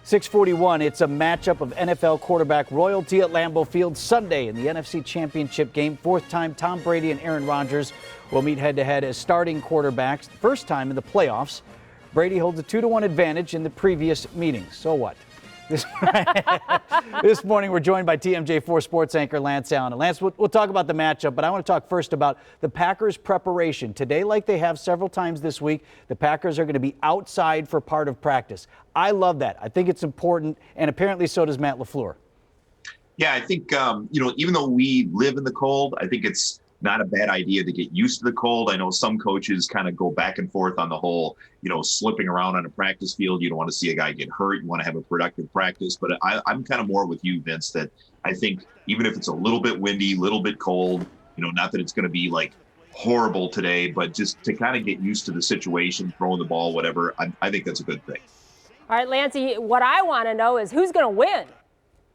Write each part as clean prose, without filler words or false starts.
6:41, it's a matchup of NFL quarterback royalty at Lambeau Field Sunday in the NFC Championship game. Fourth time Tom Brady and Aaron Rodgers will meet head-to-head as starting quarterbacks. First time in the playoffs. Brady holds a 2-1 advantage in the previous meetings. So what? This morning, we're joined by TMJ4 sports anchor Lance Allen. And Lance, we'll talk about the matchup, but I want to talk first about the Packers' preparation. Today, like they have several times this week, the Packers are going to be outside for part of practice. I love that. I think it's important, and apparently so does Matt LaFleur. Yeah, I think, even though we live in the cold, I think it's not a bad idea to get used to the cold. I know some coaches kind of go back and forth on the whole, slipping around on a practice field. You don't want to see a guy get hurt. You want to have a productive practice. But I'm kind of more with you, Vince, that I think even if it's a little bit windy, a little bit cold, not that it's going to be like horrible today, but just to kind of get used to the situation, throwing the ball, whatever, I think that's a good thing. All right, Lancey, what I want to know is who's going to win?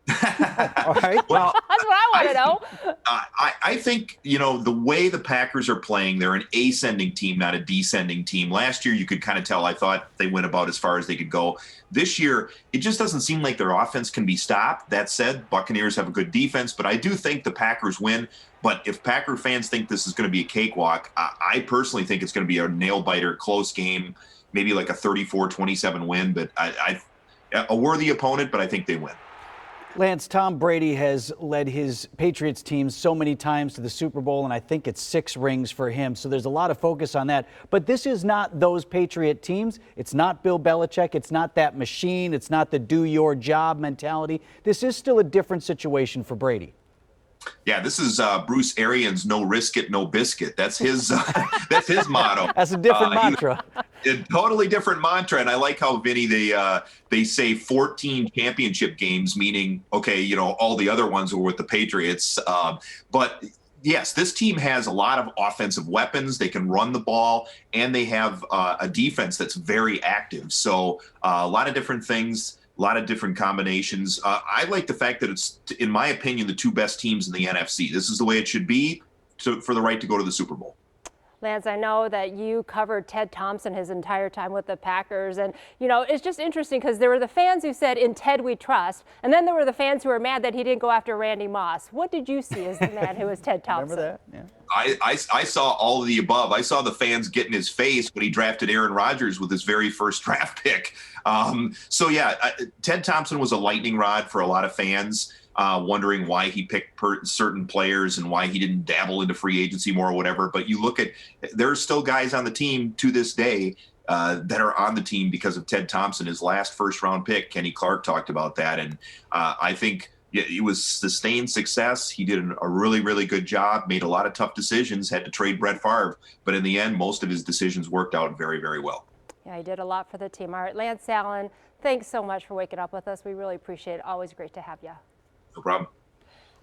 All right. Well, that's what I want to know. I think, the way the Packers are playing, they're an ascending team, not a descending team. Last year, you could kind of tell, I thought they went about as far as they could go. This year, it just doesn't seem like their offense can be stopped. That said, Buccaneers have a good defense, but I do think the Packers win. But if Packer fans think this is going to be a cakewalk, I personally think it's going to be a nail-biter, close game, maybe like a 34-27 win. But a worthy opponent, but I think they win. Lance, Tom Brady has led his Patriots team so many times to the Super Bowl, and I think it's 6 rings for him. So there's a lot of focus on that. But this is not those Patriot teams. It's not Bill Belichick. It's not that machine. It's not the do-your-job mentality. This is still a different situation for Brady. Yeah, this is Bruce Arians' no risk it, no biscuit. That's his that's his motto. That's a different mantra. A totally different mantra. And I like how, Vinny, they say 14 championship games, meaning, okay, all the other ones were with the Patriots. But yes, this team has a lot of offensive weapons. They can run the ball, and they have a defense that's very active. So a lot of different things. A lot of different combinations. I like the fact that it's, in my opinion, the 2 best teams in the NFC. This is the way it should be for the right to go to the Super Bowl. Lance, I know that you covered Ted Thompson his entire time with the Packers. And, it's just interesting because there were the fans who said, in Ted we trust. And then there were the fans who were mad that he didn't go after Randy Moss. What did you see as the man who was Ted Thompson? Remember that? Yeah. I saw all of the above. I saw the fans get in his face when he drafted Aaron Rodgers with his very first draft pick. Ted Thompson was a lightning rod for a lot of fans, wondering why he picked certain players and why he didn't dabble into free agency more or whatever. But you look at, there's still guys on the team to this day that are on the team because of Ted Thompson, his last first-round pick. Kenny Clark talked about that. And I think it was sustained success. He did a really, really good job, made a lot of tough decisions, had to trade Brett Favre. But in the end, most of his decisions worked out very, very well. Yeah, he did a lot for the team. All right, Lance Allen, thanks so much for waking up with us. We really appreciate it. Always great to have you. No problem.